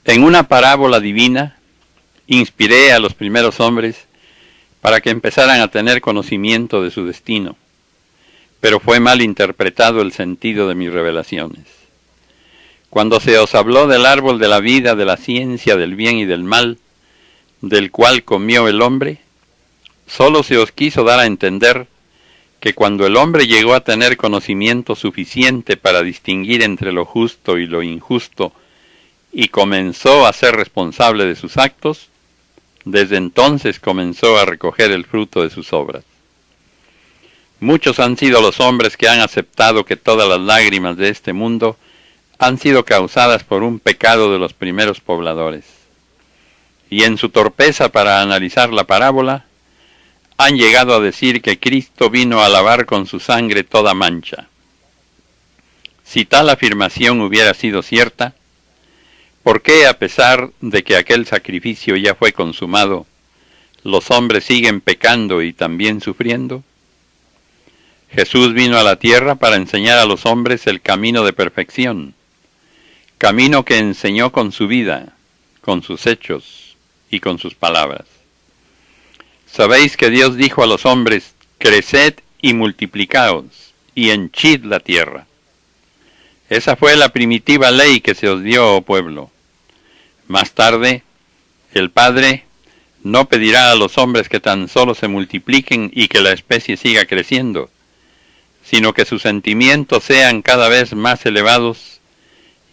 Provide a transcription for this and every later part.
En una parábola divina, inspiré a los primeros hombres para que empezaran a tener conocimiento de su destino, pero fue mal interpretado el sentido de mis revelaciones. Cuando se os habló del árbol de la vida, de la ciencia, del bien y del mal, del cual comió el hombre, solo se os quiso dar a entender que cuando el hombre llegó a tener conocimiento suficiente para distinguir entre lo justo y lo injusto y comenzó a ser responsable de sus actos, desde entonces comenzó a recoger el fruto de sus obras. Muchos han sido los hombres que han aceptado que todas las lágrimas de este mundo han sido causadas por un pecado de los primeros pobladores. Y en su torpeza para analizar la parábola, han llegado a decir que Cristo vino a lavar con su sangre toda mancha. Si tal afirmación hubiera sido cierta, ¿por qué, a pesar de que aquel sacrificio ya fue consumado, los hombres siguen pecando y también sufriendo? Jesús vino a la tierra para enseñar a los hombres el camino de perfección, camino que enseñó con su vida, con sus hechos y con sus palabras. Sabéis que Dios dijo a los hombres: creced y multiplicaos, y henchid la tierra. Esa fue la primitiva ley que se os dio, oh pueblo. Más tarde, el Padre no pedirá a los hombres que tan solo se multipliquen y que la especie siga creciendo, sino que sus sentimientos sean cada vez más elevados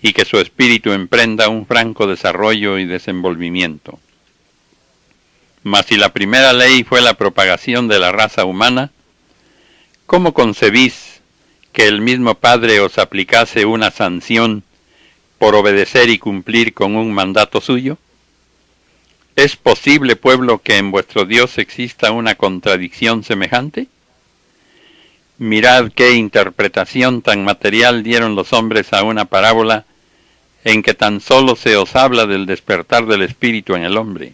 y que su espíritu emprenda un franco desarrollo y desenvolvimiento. Mas si la primera ley fue la propagación de la raza humana, ¿cómo concebís que el mismo Padre os aplicase una sanción por obedecer y cumplir con un mandato suyo? ¿Es posible, pueblo, que en vuestro Dios exista una contradicción semejante? Mirad qué interpretación tan material dieron los hombres a una parábola en que tan solo se os habla del despertar del espíritu en el hombre.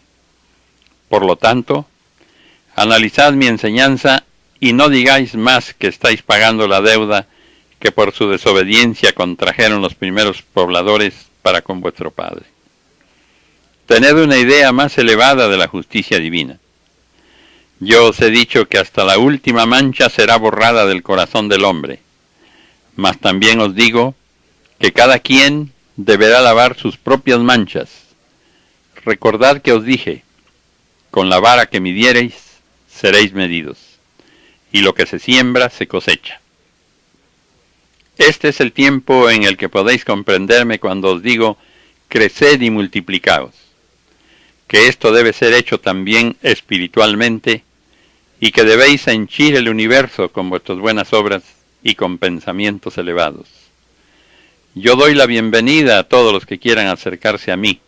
Por lo tanto, analizad mi enseñanza y no digáis más que estáis pagando la deuda que por su desobediencia contrajeron los primeros pobladores para con vuestro Padre. Tened una idea más elevada de la justicia divina. Yo os he dicho que hasta la última mancha será borrada del corazón del hombre, mas también os digo que cada quien deberá lavar sus propias manchas. Recordad que os dije: con la vara que midiereis, seréis medidos, y lo que se siembra se cosecha. Este es el tiempo en el que podéis comprenderme cuando os digo: creced y multiplicaos, que esto debe ser hecho también espiritualmente, y que debéis henchir el universo con vuestras buenas obras y con pensamientos elevados. Yo doy la bienvenida a todos los que quieran acercarse a mí,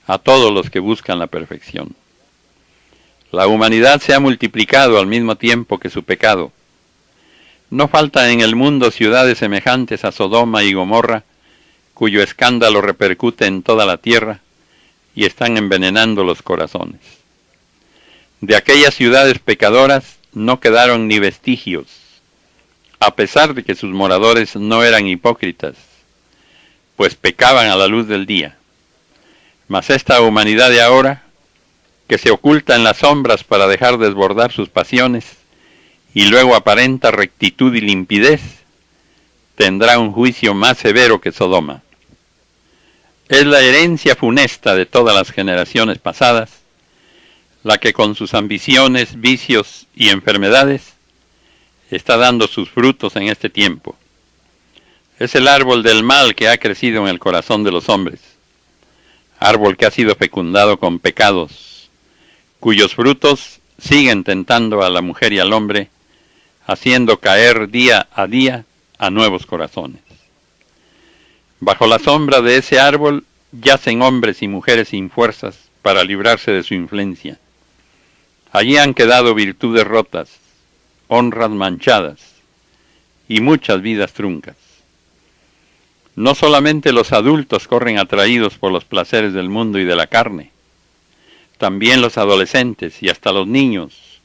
a todos los que buscan la perfección. La humanidad se ha multiplicado al mismo tiempo que su pecado. No faltan en el mundo ciudades semejantes a Sodoma y Gomorra, cuyo escándalo repercute en toda la tierra y están envenenando los corazones. De aquellas ciudades pecadoras no quedaron ni vestigios, a pesar de que sus moradores no eran hipócritas, pues pecaban a la luz del día. Mas esta humanidad de ahora, que se oculta en las sombras para dejar desbordar sus pasiones, y luego aparenta rectitud y limpidez, tendrá un juicio más severo que Sodoma. Es la herencia funesta de todas las generaciones pasadas, la que con sus ambiciones, vicios y enfermedades está dando sus frutos en este tiempo. Es el árbol del mal que ha crecido en el corazón de los hombres, árbol que ha sido fecundado con pecados, cuyos frutos siguen tentando a la mujer y al hombre, haciendo caer día a día a nuevos corazones. Bajo la sombra de ese árbol yacen hombres y mujeres sin fuerzas para librarse de su influencia. Allí han quedado virtudes rotas, honras manchadas y muchas vidas truncas. No solamente los adultos corren atraídos por los placeres del mundo y de la carne, también los adolescentes y hasta los niños.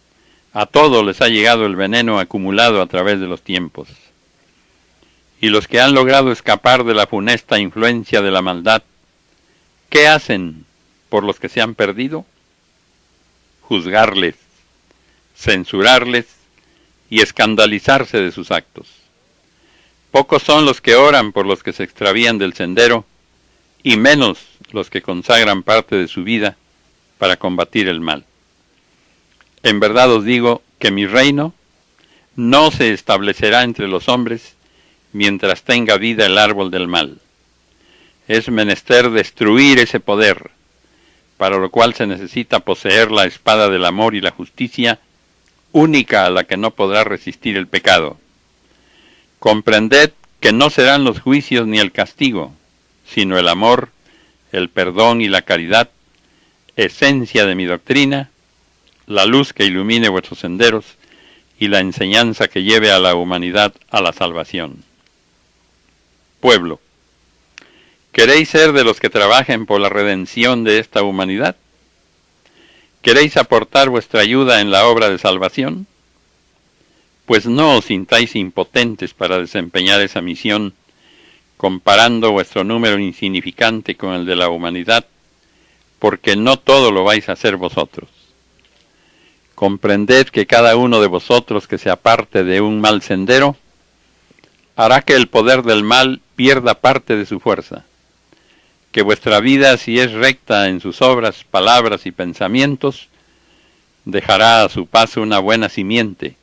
A todos les ha llegado el veneno acumulado a través de los tiempos. Y los que han logrado escapar de la funesta influencia de la maldad ¿qué hacen por los que se han perdido? Juzgarles, censurarles y escandalizarse de sus actos. Pocos son los que oran por los que se extravían del sendero, y menos los que consagran parte de su vida para combatir el mal. En verdad os digo que mi reino no se establecerá entre los hombres mientras tenga vida el árbol del mal. Es menester destruir ese poder, para lo cual se necesita poseer la espada del amor y la justicia, única a la que no podrá resistir el pecado. Comprended que no serán los juicios ni el castigo, sino el amor, el perdón y la caridad, esencia de mi doctrina, la luz que ilumine vuestros senderos y la enseñanza que lleve a la humanidad a la salvación. Pueblo, ¿queréis ser de los que trabajen por la redención de esta humanidad? ¿Queréis aportar vuestra ayuda en la obra de salvación? Pues no os sintáis impotentes para desempeñar esa misión, comparando vuestro número insignificante con el de la humanidad, porque no todo lo vais a hacer vosotros. Comprended que cada uno de vosotros que se aparte de un mal sendero, hará que el poder del mal pierda parte de su fuerza, que vuestra vida, si es recta en sus obras, palabras y pensamientos, dejará a su paso una buena simiente,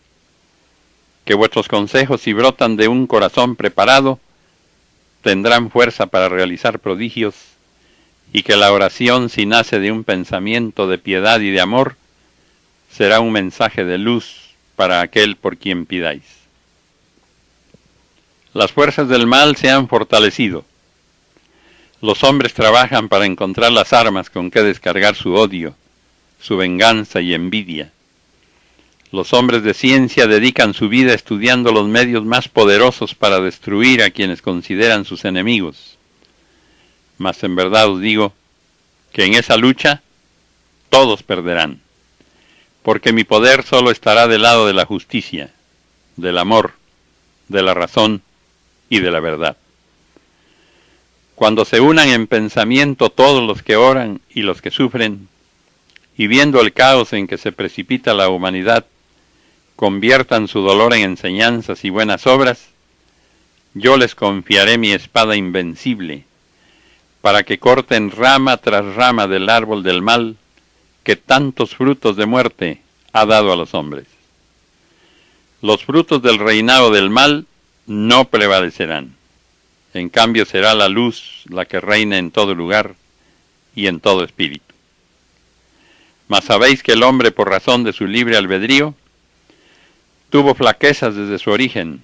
que vuestros consejos, si brotan de un corazón preparado, tendrán fuerza para realizar prodigios, y que la oración, si nace de un pensamiento de piedad y de amor, será un mensaje de luz para aquel por quien pidáis. Las fuerzas del mal se han fortalecido. Los hombres trabajan para encontrar las armas con que descargar su odio, su venganza y envidia. Los hombres de ciencia dedican su vida estudiando los medios más poderosos para destruir a quienes consideran sus enemigos. Mas en verdad os digo que en esa lucha todos perderán, porque mi poder solo estará del lado de la justicia, del amor, de la razón y de la verdad. Cuando se unan en pensamiento todos los que oran y los que sufren, y viendo el caos en que se precipita la humanidad, conviertan su dolor en enseñanzas y buenas obras, yo les confiaré mi espada invencible, para que corten rama tras rama del árbol del mal, que tantos frutos de muerte ha dado a los hombres. Los frutos del reinado del mal no prevalecerán. En cambio será la luz la que reina en todo lugar y en todo espíritu. Mas sabéis que el hombre, por razón de su libre albedrío, tuvo flaquezas desde su origen,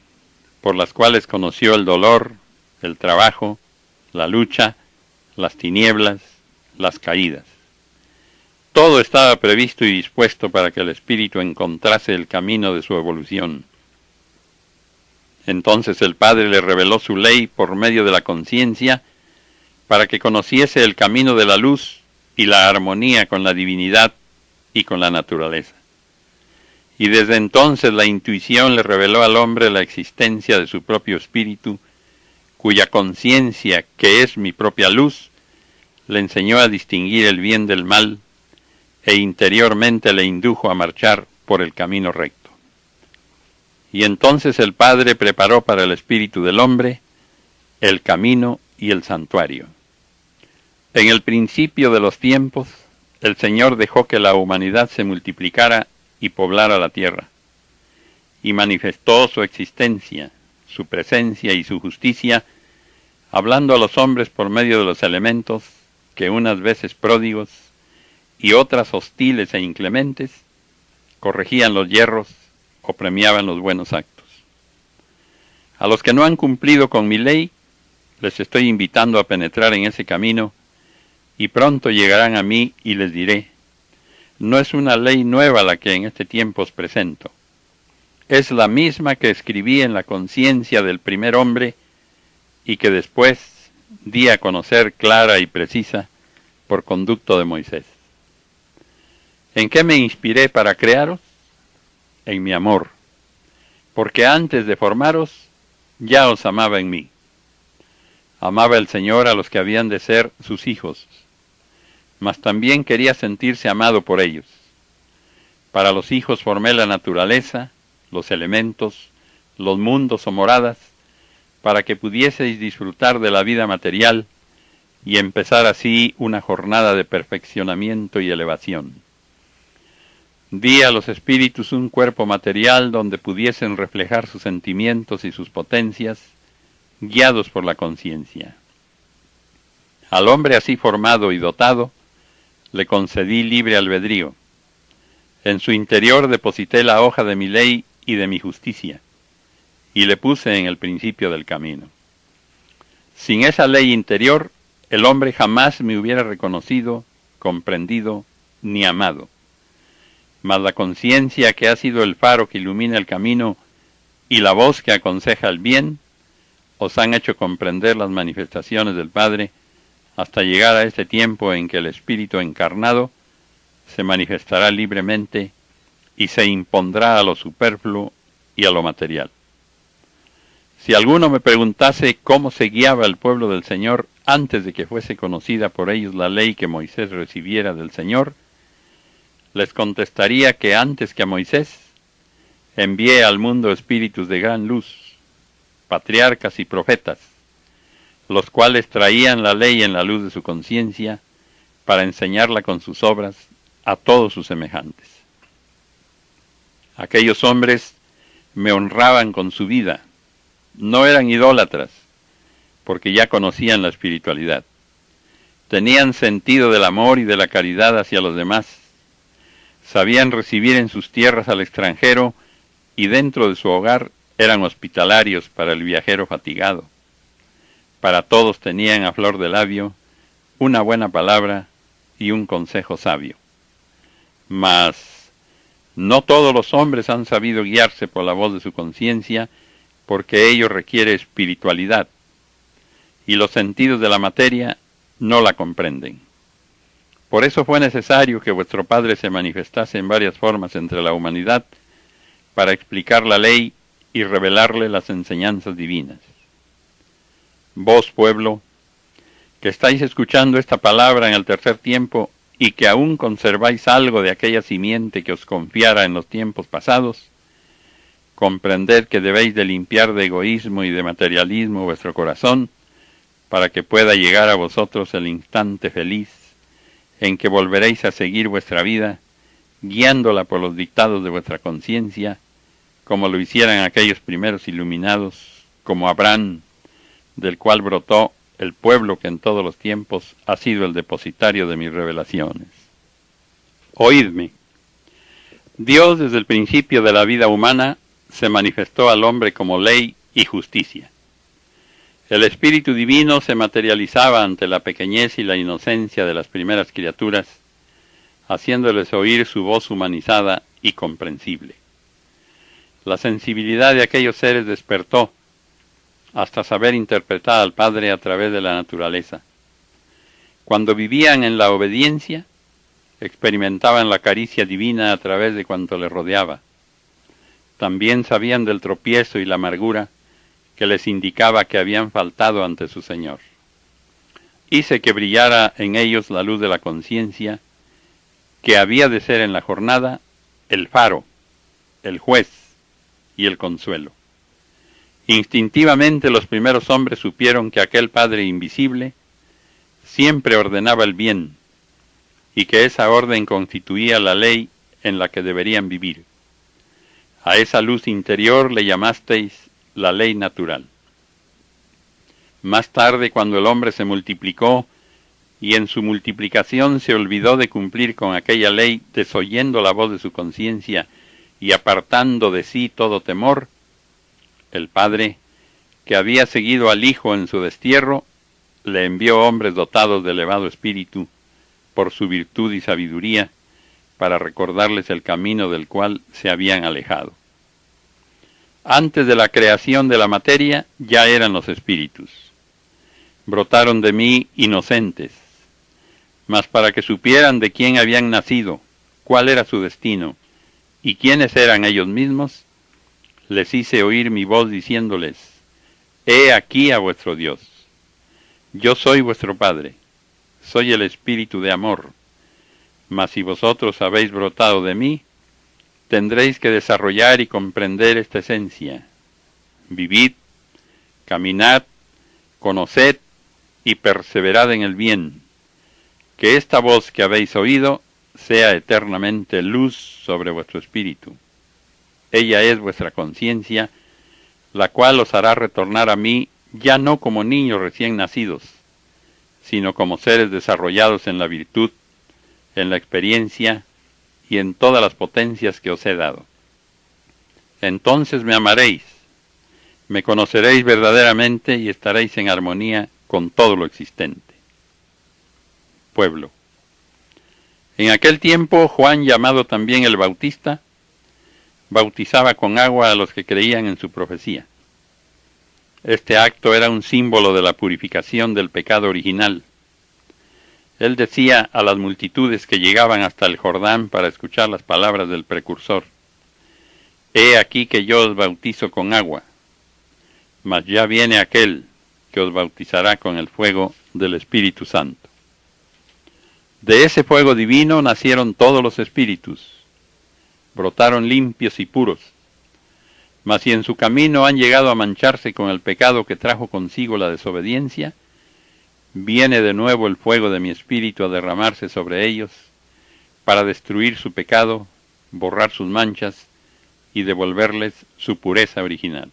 por las cuales conoció el dolor, el trabajo, la lucha, las tinieblas, las caídas. Todo estaba previsto y dispuesto para que el espíritu encontrase el camino de su evolución. Entonces el Padre le reveló su ley por medio de la conciencia, para que conociese el camino de la luz y la armonía con la divinidad y con la naturaleza. Y desde entonces la intuición le reveló al hombre la existencia de su propio espíritu, cuya conciencia, que es mi propia luz, le enseñó a distinguir el bien del mal, e interiormente le indujo a marchar por el camino recto. Y entonces el Padre preparó para el espíritu del hombre el camino y el santuario. En el principio de los tiempos, el Señor dejó que la humanidad se multiplicara y poblara la tierra, y manifestó su existencia, su presencia y su justicia, hablando a los hombres por medio de los elementos que unas veces pródigos y otras hostiles e inclementes corregían los yerros o premiaban los buenos actos. A los que no han cumplido con mi ley, les estoy invitando a penetrar en ese camino, y pronto llegarán a mí y les diré: no es una ley nueva la que en este tiempo os presento. Es la misma que escribí en la conciencia del primer hombre y que después di a conocer clara y precisa por conducto de Moisés. ¿En qué me inspiré para crearos? En mi amor, porque antes de formaros ya os amaba en mí. Amaba el Señor a los que habían de ser sus hijos, mas también quería sentirse amado por ellos. Para los hijos formé la naturaleza, los elementos, los mundos o moradas, para que pudieseis disfrutar de la vida material y empezar así una jornada de perfeccionamiento y elevación. Di a los espíritus un cuerpo material donde pudiesen reflejar sus sentimientos y sus potencias, guiados por la conciencia. Al hombre así formado y dotado, le concedí libre albedrío. En su interior deposité la hoja de mi ley y de mi justicia, y le puse en el principio del camino. Sin esa ley interior, el hombre jamás me hubiera reconocido, comprendido, ni amado. Mas la conciencia, que ha sido el faro que ilumina el camino y la voz que aconseja el bien, os han hecho comprender las manifestaciones del Padre hasta llegar a este tiempo en que el Espíritu encarnado se manifestará libremente y se impondrá a lo superfluo y a lo material. Si alguno me preguntase cómo se guiaba el pueblo del Señor antes de que fuese conocida por ellos la ley que Moisés recibiera del Señor, les contestaría que antes que a Moisés, envié al mundo espíritus de gran luz, patriarcas y profetas, los cuales traían la ley en la luz de su conciencia para enseñarla con sus obras a todos sus semejantes. Aquellos hombres me honraban con su vida, no eran idólatras, porque ya conocían la espiritualidad. Tenían sentido del amor y de la caridad hacia los demás. Sabían recibir en sus tierras al extranjero y dentro de su hogar eran hospitalarios para el viajero fatigado. Para todos tenían a flor de labio una buena palabra y un consejo sabio. Mas no todos los hombres han sabido guiarse por la voz de su conciencia, porque ello requiere espiritualidad, y los sentidos de la materia no la comprenden. Por eso fue necesario que vuestro Padre se manifestase en varias formas entre la humanidad para explicar la ley y revelarle las enseñanzas divinas. Vos, pueblo, que estáis escuchando esta palabra en el tercer tiempo y que aún conserváis algo de aquella simiente que os confiara en los tiempos pasados, comprended que debéis de limpiar de egoísmo y de materialismo vuestro corazón para que pueda llegar a vosotros el instante feliz en que volveréis a seguir vuestra vida, guiándola por los dictados de vuestra conciencia, como lo hicieran aquellos primeros iluminados, como Abraham, del cual brotó el pueblo que en todos los tiempos ha sido el depositario de mis revelaciones. Oídme. Dios desde el principio de la vida humana se manifestó al hombre como ley y justicia. El Espíritu Divino se materializaba ante la pequeñez y la inocencia de las primeras criaturas, haciéndoles oír su voz humanizada y comprensible. La sensibilidad de aquellos seres despertó hasta saber interpretar al Padre a través de la naturaleza. Cuando vivían en la obediencia, experimentaban la caricia divina a través de cuanto les rodeaba. También sabían del tropiezo y la amargura que les indicaba que habían faltado ante su Señor. Hice que brillara en ellos la luz de la conciencia, que había de ser en la jornada el faro, el juez y el consuelo. Instintivamente los primeros hombres supieron que aquel Padre invisible siempre ordenaba el bien, y que esa orden constituía la ley en la que deberían vivir. A esa luz interior le llamasteis la ley natural. Más tarde, cuando el hombre se multiplicó, y en su multiplicación se olvidó de cumplir con aquella ley, desoyendo la voz de su conciencia y apartando de sí todo temor, el Padre, que había seguido al Hijo en su destierro, le envió hombres dotados de elevado espíritu, por su virtud y sabiduría, para recordarles el camino del cual se habían alejado. Antes de la creación de la materia, ya eran los espíritus. Brotaron de mí inocentes, mas para que supieran de quién habían nacido, cuál era su destino, y quiénes eran ellos mismos, les hice oír mi voz diciéndoles: He aquí a vuestro Dios. Yo soy vuestro Padre. soy el espíritu de amor, mas si vosotros habéis brotado de mí, tendréis que desarrollar y comprender esta esencia. Vivid, caminad, conoced y perseverad en el bien. Que esta voz que habéis oído sea eternamente luz sobre vuestro espíritu. Ella es vuestra conciencia, la cual os hará retornar a mí ya no como niños recién nacidos, sino como seres desarrollados en la virtud, en la experiencia y en todas las potencias que os he dado. Entonces me amaréis, me conoceréis verdaderamente y estaréis en armonía con todo lo existente. Pueblo. En aquel tiempo Juan, llamado también el Bautista, bautizaba con agua a los que creían en su profecía. Este acto era un símbolo de la purificación del pecado original. Él decía a las multitudes que llegaban hasta el Jordán para escuchar las palabras del precursor: He aquí que yo os bautizo con agua, mas ya viene aquel que os bautizará con el fuego del Espíritu Santo. De ese fuego divino nacieron todos los espíritus, brotaron limpios y puros. Mas si en su camino han llegado a mancharse con el pecado que trajo consigo la desobediencia, viene de nuevo el fuego de mi espíritu a derramarse sobre ellos, para destruir su pecado, borrar sus manchas y devolverles su pureza original.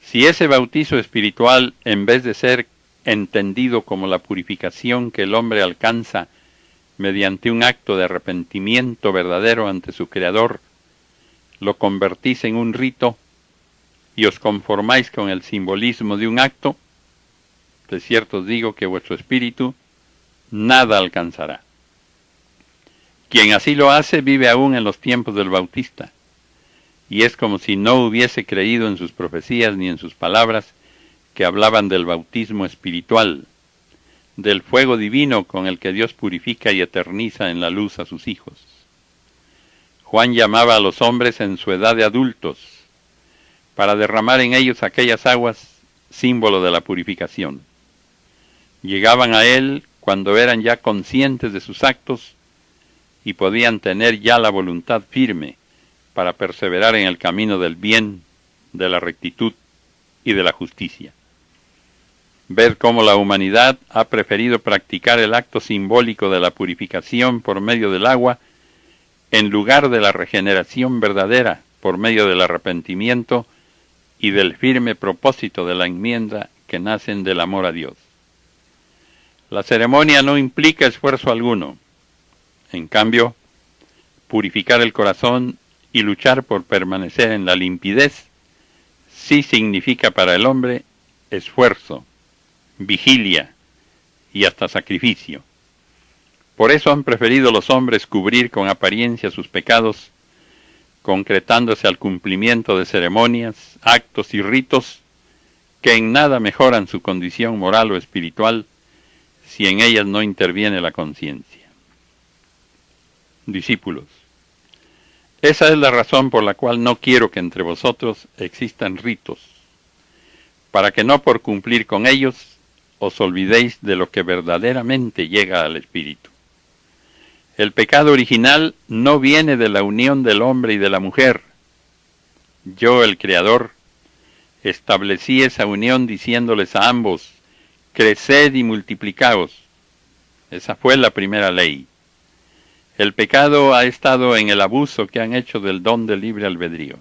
Si ese bautizo espiritual, en vez de ser entendido como la purificación que el hombre alcanza mediante un acto de arrepentimiento verdadero ante su Creador, lo convertís en un rito y os conformáis con el simbolismo de un acto, de cierto os digo que vuestro espíritu nada alcanzará. Quien así lo hace vive aún en los tiempos del Bautista, y es como si no hubiese creído en sus profecías ni en sus palabras que hablaban del bautismo espiritual, del fuego divino con el que Dios purifica y eterniza en la luz a sus hijos. Juan llamaba a los hombres en su edad de adultos, para derramar en ellos aquellas aguas, símbolo de la purificación. Llegaban a él cuando eran ya conscientes de sus actos y podían tener ya la voluntad firme para perseverar en el camino del bien, de la rectitud y de la justicia. Ved cómo la humanidad ha preferido practicar el acto simbólico de la purificación por medio del agua, en lugar de la regeneración verdadera por medio del arrepentimiento y del firme propósito de la enmienda que nacen del amor a Dios. La ceremonia no implica esfuerzo alguno. En cambio, purificar el corazón y luchar por permanecer en la limpidez sí significa para el hombre esfuerzo, vigilia y hasta sacrificio. Por eso han preferido los hombres cubrir con apariencia sus pecados, concretándose al cumplimiento de ceremonias, actos y ritos que en nada mejoran su condición moral o espiritual si en ellas no interviene la conciencia. Discípulos, esa es la razón por la cual no quiero que entre vosotros existan ritos, para que no por cumplir con ellos os olvidéis de lo que verdaderamente llega al espíritu. El pecado original no viene de la unión del hombre y de la mujer. Yo, el Creador, establecí esa unión diciéndoles a ambos: creced y multiplicaos. Esa fue la primera ley. El pecado ha estado en el abuso que han hecho del don del libre albedrío.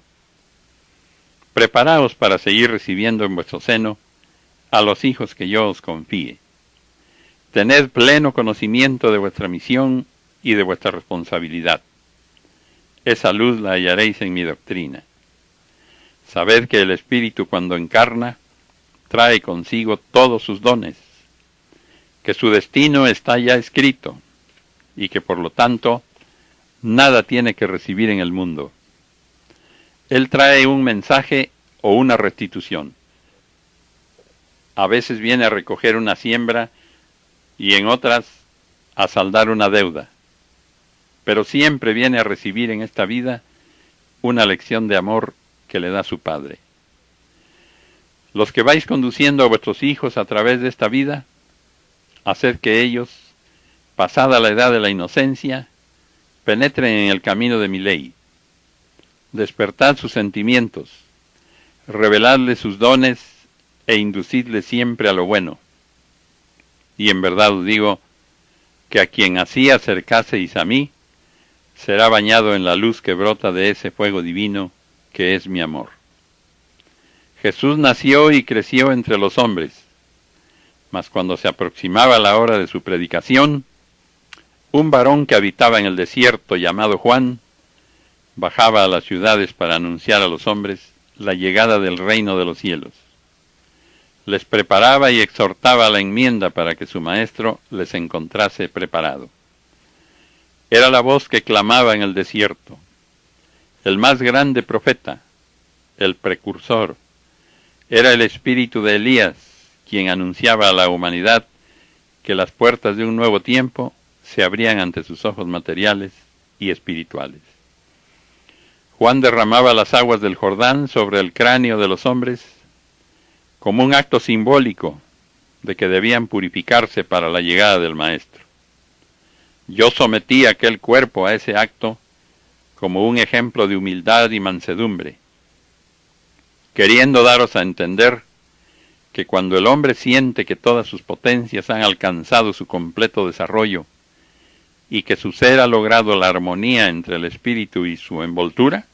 Preparaos para seguir recibiendo en vuestro seno a los hijos que yo os confíe. Tened pleno conocimiento de vuestra misión y de vuestra responsabilidad. Esa luz la hallaréis en mi doctrina. Sabed que el Espíritu, cuando encarna, trae consigo todos sus dones, que su destino está ya escrito, y que por lo tanto nada tiene que recibir en el mundo. Él trae un mensaje o una restitución. A veces viene a recoger una siembra y en otras a saldar una deuda, pero siempre viene a recibir en esta vida una lección de amor que le da su Padre. Los que vais conduciendo a vuestros hijos a través de esta vida, haced que ellos, pasada la edad de la inocencia, penetren en el camino de mi ley. Despertad sus sentimientos, reveladles sus dones e inducidles siempre a lo bueno. Y en verdad os digo que a quien así acercaseis a mí, será bañado en la luz que brota de ese fuego divino que es mi amor. Jesús nació y creció entre los hombres, mas cuando se aproximaba la hora de su predicación, un varón que habitaba en el desierto llamado Juan, bajaba a las ciudades para anunciar a los hombres la llegada del reino de los cielos. Les preparaba y exhortaba a la enmienda para que su maestro les encontrase preparado. Era la voz que clamaba en el desierto. El más grande profeta, el precursor, era el espíritu de Elías, quien anunciaba a la humanidad que las puertas de un nuevo tiempo se abrían ante sus ojos materiales y espirituales. Juan derramaba las aguas del Jordán sobre el cráneo de los hombres como un acto simbólico de que debían purificarse para la llegada del Maestro. Yo sometí aquel cuerpo a ese acto como un ejemplo de humildad y mansedumbre, queriendo daros a entender que cuando el hombre siente que todas sus potencias han alcanzado su completo desarrollo y que su ser ha logrado la armonía entre el espíritu y su envoltura,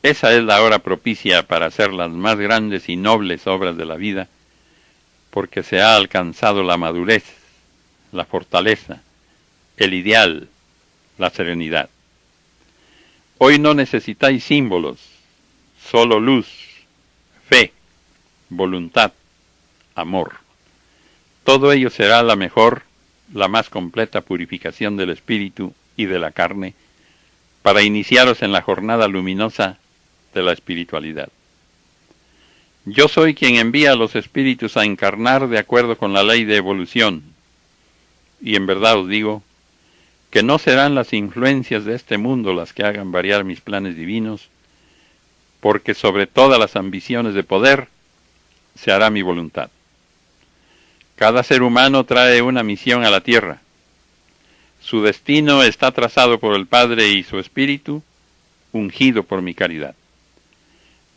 esa es la hora propicia para hacer las más grandes y nobles obras de la vida, porque se ha alcanzado la madurez, la fortaleza, el ideal, la serenidad. Hoy no necesitáis símbolos, solo luz, fe, voluntad, amor. Todo ello será la mejor, la más completa purificación del espíritu y de la carne, para iniciaros en la jornada luminosa de la espiritualidad. Yo soy quien envía a los espíritus a encarnar de acuerdo con la ley de evolución, y en verdad os digo que no serán las influencias de este mundo las que hagan variar mis planes divinos, porque sobre todas las ambiciones de poder se hará mi voluntad. Cada ser humano trae una misión a la tierra. Su destino está trazado por el Padre y su Espíritu, ungido por mi caridad.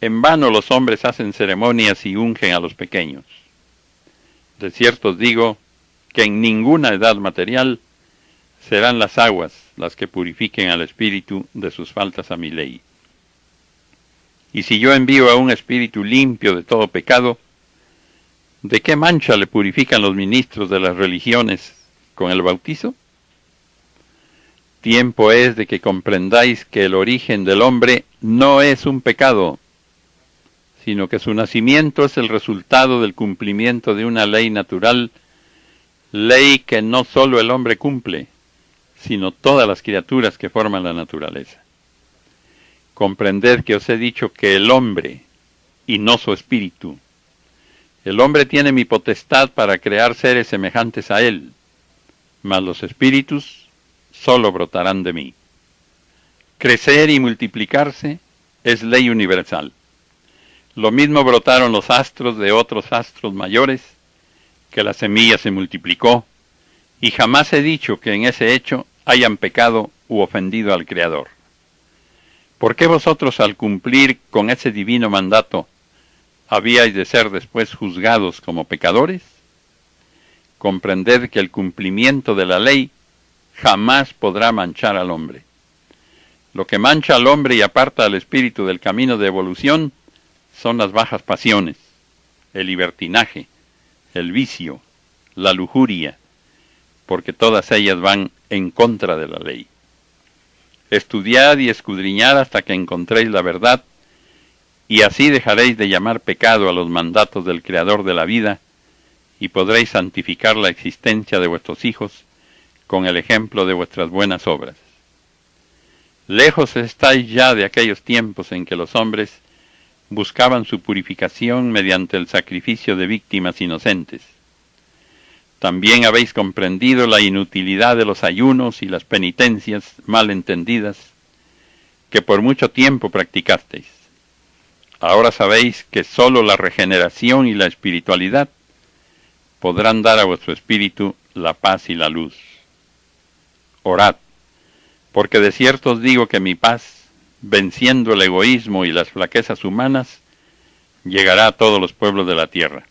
En vano los hombres hacen ceremonias y ungen a los pequeños. De cierto os digo que en ninguna edad material serán las aguas las que purifiquen al espíritu de sus faltas a mi ley. Y si yo envío a un espíritu limpio de todo pecado, ¿de qué mancha le purifican los ministros de las religiones con el bautizo? Tiempo es de que comprendáis que el origen del hombre no es un pecado, sino que su nacimiento es el resultado del cumplimiento de una ley natural, ley que no solo el hombre cumple, sino todas las criaturas que forman la naturaleza. Comprended que os he dicho que el hombre, y no su espíritu. El hombre tiene mi potestad para crear seres semejantes a él, mas los espíritus solo brotarán de mí. Crecer y multiplicarse es ley universal. Lo mismo brotaron los astros de otros astros mayores, que la semilla se multiplicó, y jamás he dicho que en ese hecho hayan pecado u ofendido al Creador. ¿Por qué vosotros al cumplir con ese divino mandato habíais de ser después juzgados como pecadores? Comprended que el cumplimiento de la ley jamás podrá manchar al hombre. Lo que mancha al hombre y aparta al espíritu del camino de evolución son las bajas pasiones, el libertinaje, el vicio, la lujuria, porque todas ellas van en contra de la ley. Estudiad y escudriñad hasta que encontréis la verdad, y así dejaréis de llamar pecado a los mandatos del Creador de la vida, y podréis santificar la existencia de vuestros hijos con el ejemplo de vuestras buenas obras. Lejos estáis ya de aquellos tiempos en que los hombres buscaban su purificación mediante el sacrificio de víctimas inocentes. También habéis comprendido la inutilidad de los ayunos y las penitencias mal entendidas que por mucho tiempo practicasteis. Ahora sabéis que sólo la regeneración y la espiritualidad podrán dar a vuestro espíritu la paz y la luz. Orad, porque de cierto os digo que mi paz, venciendo el egoísmo y las flaquezas humanas, llegará a todos los pueblos de la tierra.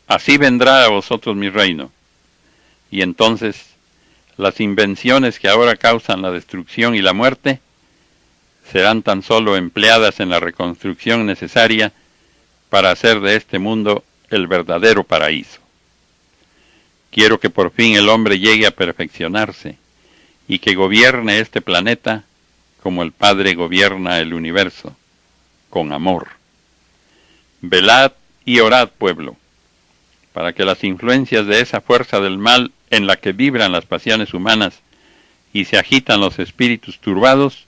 Así vendrá a vosotros mi reino, y entonces las invenciones que ahora causan la destrucción y la muerte serán tan solo empleadas en la reconstrucción necesaria para hacer de este mundo el verdadero paraíso. Quiero que por fin el hombre llegue a perfeccionarse y que gobierne este planeta como el Padre gobierna el universo, con amor. Velad y orad, pueblo, para que las influencias de esa fuerza del mal en la que vibran las pasiones humanas y se agitan los espíritus turbados,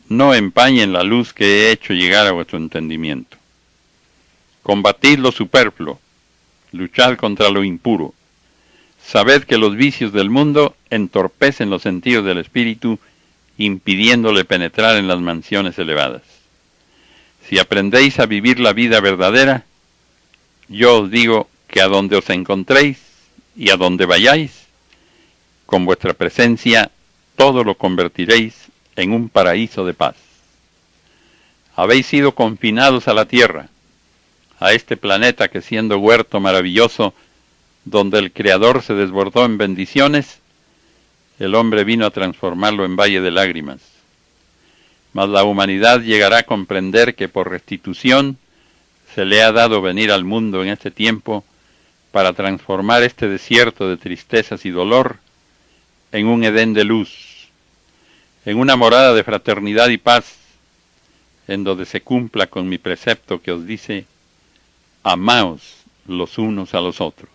no empañen la luz que he hecho llegar a vuestro entendimiento. Combatid lo superfluo, luchad contra lo impuro. Sabed que los vicios del mundo entorpecen los sentidos del espíritu, impidiéndole penetrar en las mansiones elevadas. Si aprendéis a vivir la vida verdadera, yo os digo que a donde os encontréis y a donde vayáis, con vuestra presencia todo lo convertiréis en un paraíso de paz. Habéis sido confinados a la tierra, a este planeta que siendo huerto maravilloso, donde el Creador se desbordó en bendiciones, el hombre vino a transformarlo en valle de lágrimas. Mas la humanidad llegará a comprender que por restitución se le ha dado venir al mundo en este tiempo para transformar este desierto de tristezas y dolor en un Edén de luz, en una morada de fraternidad y paz, en donde se cumpla con mi precepto que os dice: amaos los unos a los otros.